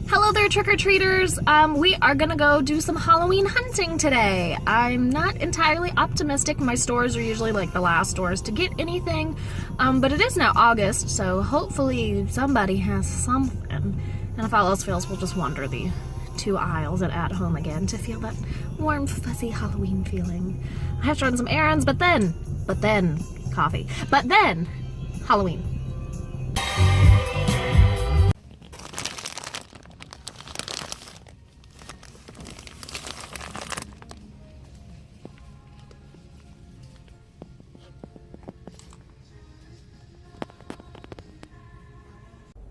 Hello there, trick-or-treaters. We are gonna go do some Halloween hunting today. I'm not entirely optimistic. My stores are usually like the last stores to get anything, but it is now August, so hopefully somebody has something. And if all else fails, we'll just wander the 2 aisles at home again to feel that warm, fuzzy Halloween feeling. I have to run some errands, but then, coffee. But then, Halloween.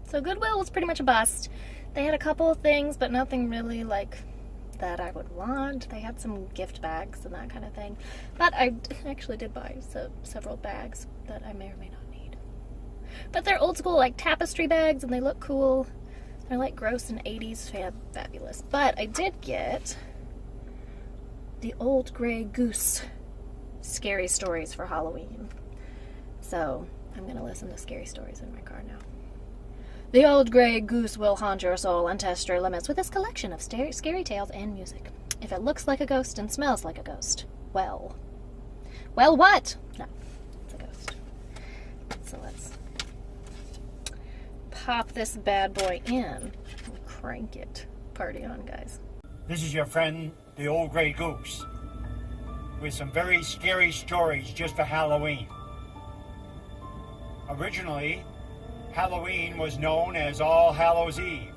So Goodwill was pretty much a bust. They had a couple of things, but nothing really like that I would want. They had some gift bags and that kind of thing. But I actually did buy several bags that I may or may not need. But they're old school like tapestry bags and they look cool. They're like gross and 80s fabulous. But I did get the Old Gray Goose scary stories for Halloween. So I'm gonna listen to scary stories in my car now. The Old Gray Goose will haunt your soul and test your limits with his collection of scary tales and music. If it looks like a ghost and smells like a ghost, well what? No, it's a ghost. So let's pop this bad boy in and crank it. Party on, guys. This is your friend, the Old Gray Goose, with some very scary stories just for Halloween. Originally, Halloween was known as All Hallows Eve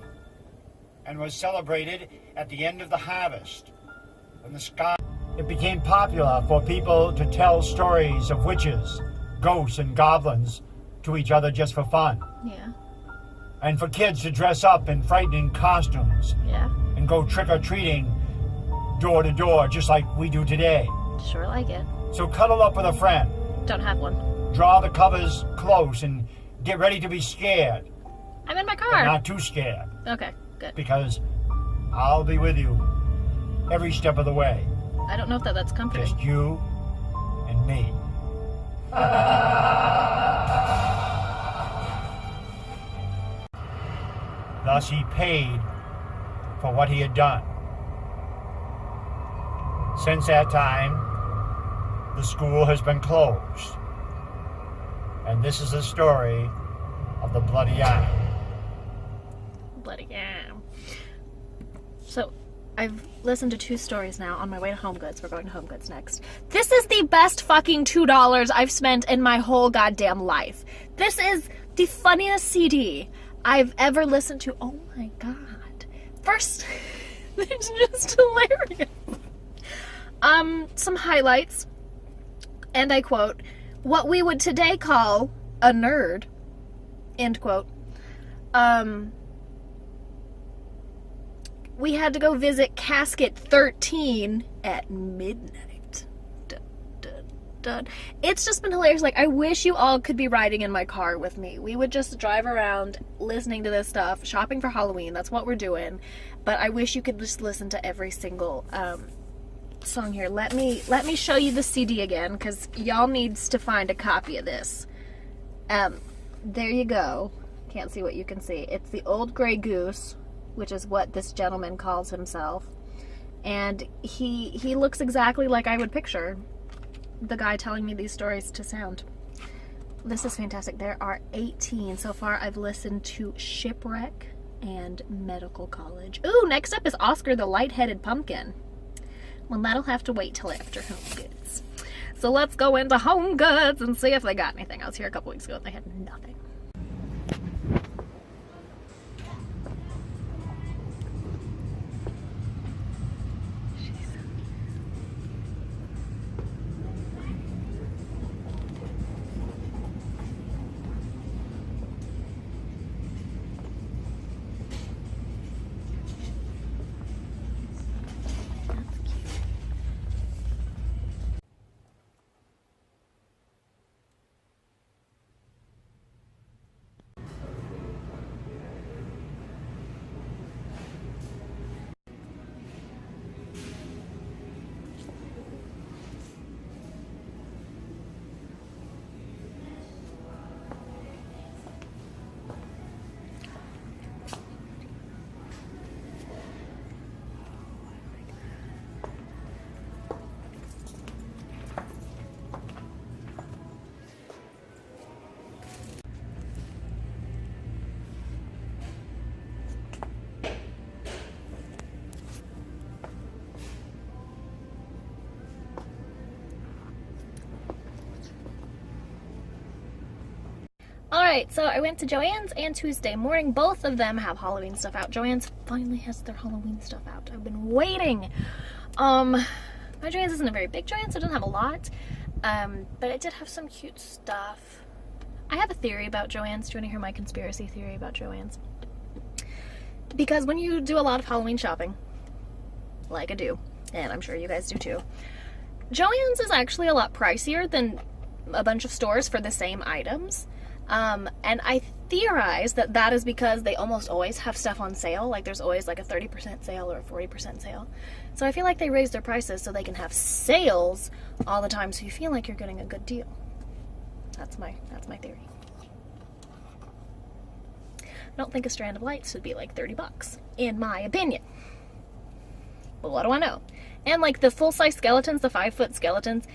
and was celebrated at the end of the harvest. When the sky, it became popular for people to tell stories of witches, ghosts, and goblins to each other just for fun. Yeah. And for kids to dress up in frightening costumes. Yeah. And go trick-or-treating door to door just like we do today. Sure like it. So cuddle up with a friend. Don't have one. Draw the covers close and get ready to be scared. I'm in my But car. not too scared. Okay, good. Because I'll be with you every step of the way. I don't know if that's comforting. Just you and me. Thus he paid for what he had done. Since that time, the school has been closed. And this is the story of the Bloody Arm. Bloody Arm. So, I've listened to 2 stories now on my way to Home Goods. We're going to Home Goods next. This is the best fucking $2 I've spent in my whole goddamn life. This is the funniest CD I've ever listened to. Oh my god. First, it's just hilarious. Some highlights. And I quote, "What we would today call a nerd," end quote. We had to go visit Casket 13 at midnight. Dun, dun, dun. It's just been hilarious. Like, I wish you all could be riding in my car with me. We would just drive around listening to this stuff, shopping for Halloween. That's what we're doing. But I wish you could just listen to every single song here. Let me show you the CD again, because y'all needs to find a copy of this. There you go. Can't see what you can see. It's the Old Gray Goose, which is what this gentleman calls himself. And he looks exactly like I would picture the guy telling me these stories to sound. This is fantastic. There are 18 so far. I've listened to Shipwreck and Medical College. Ooh, next up is Oscar the Light-Headed Pumpkin. Well, that'll have to wait till after Home Goods. So let's go into Home Goods and see if they got anything. I was here a couple weeks ago and they had nothing. Alright, so I went to Joann's and Tuesday Morning. Both of them have Halloween stuff out. Joann's finally has their Halloween stuff out. I've been waiting. My Joann's isn't a very big Joann's, so it doesn't have a lot. But it did have some cute stuff. I have a theory about Joann's. Do you want to hear my conspiracy theory about Joann's? Because when you do a lot of Halloween shopping, like I do, and I'm sure you guys do too, Joann's is actually a lot pricier than a bunch of stores for the same items. And I theorize that that is because they almost always have stuff on sale. Like there's always like a 30% sale or a 40% sale. So I feel like they raise their prices so they can have sales all the time, so you feel like you're getting a good deal. That's my theory. I don't think a strand of lights should be like $30, in my opinion. But what do I know? And like the full-size skeletons, the 5-foot skeletons,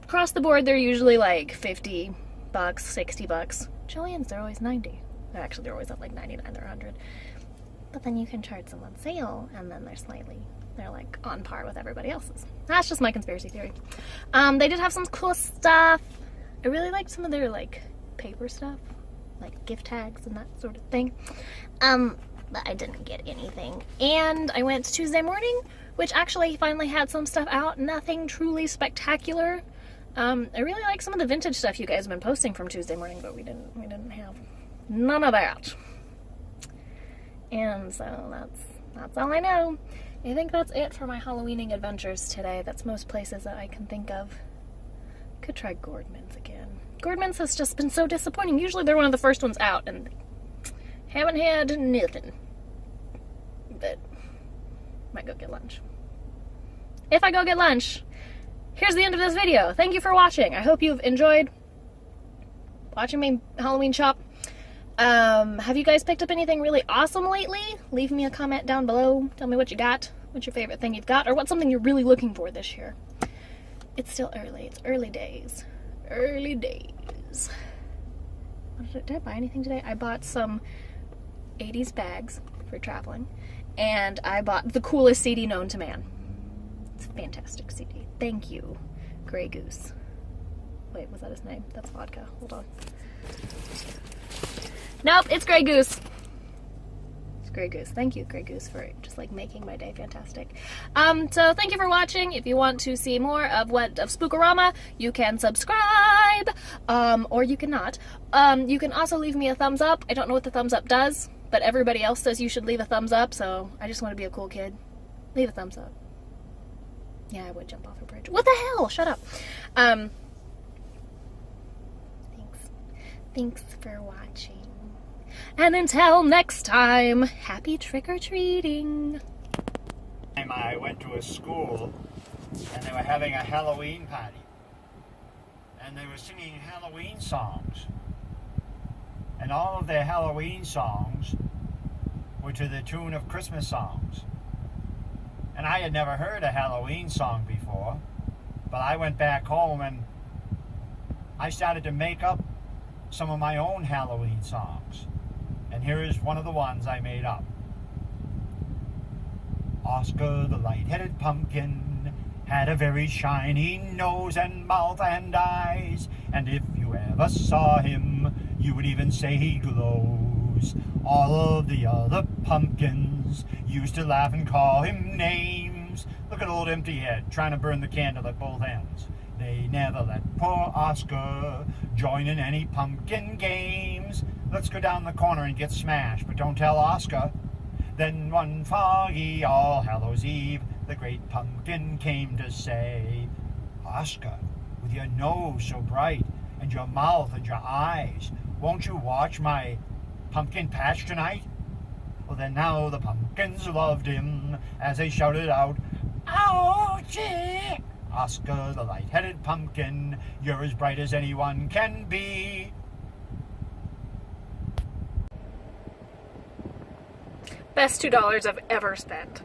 across the board they're usually like $50, $60. Joann's, they're always $90. Actually, they're always at like $99, they're $100. But then you can charge them on sale, and then they're like on par with everybody else's. That's just my conspiracy theory. They did have some cool stuff. I really liked some of their like paper stuff, like gift tags and that sort of thing. But I didn't get anything. And I went Tuesday Morning, which actually finally had some stuff out. Nothing truly spectacular. I really like some of the vintage stuff you guys have been posting from Tuesday Morning, but we didn't have none of that. And so that's all I know. I think that's it for my Halloweening adventures today. That's most places that I can think of. Could try Gordman's again. Gordman's has just been so disappointing. Usually they're one of the first ones out, and haven't had nothing. But might go get lunch. If I go get lunch, here's the end of this video. Thank you for watching. I hope you've enjoyed watching me Halloween shop. Have you guys picked up anything really awesome lately? Leave me a comment down below. Tell me what you got. What's your favorite thing you've got? Or what's something you're really looking for this year? It's still early. It's early days. Early days. Did I buy anything today? I bought some 80s bags for traveling. And I bought the coolest CD known to man. It's a fantastic CD. Thank you, Grey Goose. Wait, was that his name? That's vodka. Hold on. Nope, it's Grey Goose. It's Grey Goose. Thank you, Grey Goose, for just like making my day fantastic. So thank you for watching. If you want to see more of Spookorama, you can subscribe, or you cannot. You can also leave me a thumbs up. I don't know what the thumbs up does, but everybody else says you should leave a thumbs up, so I just want to be a cool kid. Leave a thumbs up. Yeah, I would jump off a bridge. What the hell? Shut up. Thanks for watching. And until next time, happy trick-or-treating. I went to a school, and they were having a Halloween party. And they were singing Halloween songs. And all of their Halloween songs were to the tune of Christmas songs. And I had never heard a Halloween song before, but I went back home and I started to make up some of my own Halloween songs. And here is one of the ones I made up. Oscar the light-headed pumpkin had a very shiny nose and mouth and eyes, and if you ever saw him, you would even say he glows. All of the other pumpkins used to laugh and call him names. Look at old Empty Head trying to burn the candle at both ends. They never let poor Oscar join in any pumpkin games. Let's go down the corner and get smashed, but don't tell Oscar. Then one foggy All Hallows Eve, the great pumpkin came to say, Oscar, with your nose so bright, and your mouth and your eyes, won't you watch my pumpkin patch tonight? Well, then now the pumpkins loved him as they shouted out, Ouchie! Oscar the light-headed pumpkin, you're as bright as anyone can be. Best $2 I've ever spent.